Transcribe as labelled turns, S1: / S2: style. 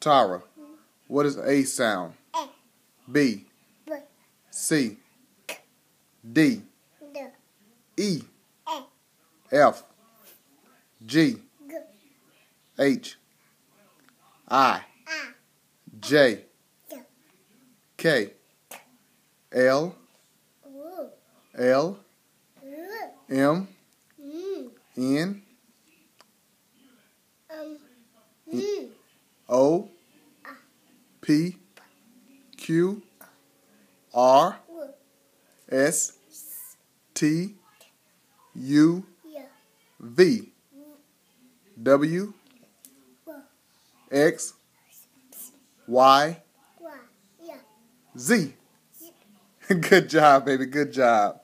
S1: Tarra, what is A sound?
S2: A.
S1: B.
S2: B.
S1: C. D.
S2: D.
S1: E.
S2: A.
S1: F. G.
S2: G.
S1: H. I.
S2: I.
S1: J.
S2: J.
S1: K. L.
S2: U.
S1: L.
S2: U.
S1: M.
S2: Mm.
S1: N.
S2: Mm.
S1: O. P. Q. R. S. T. U.
S2: Yeah.
S1: V. W. X. Y.
S2: Yeah.
S1: Z. Good job, baby. Good job.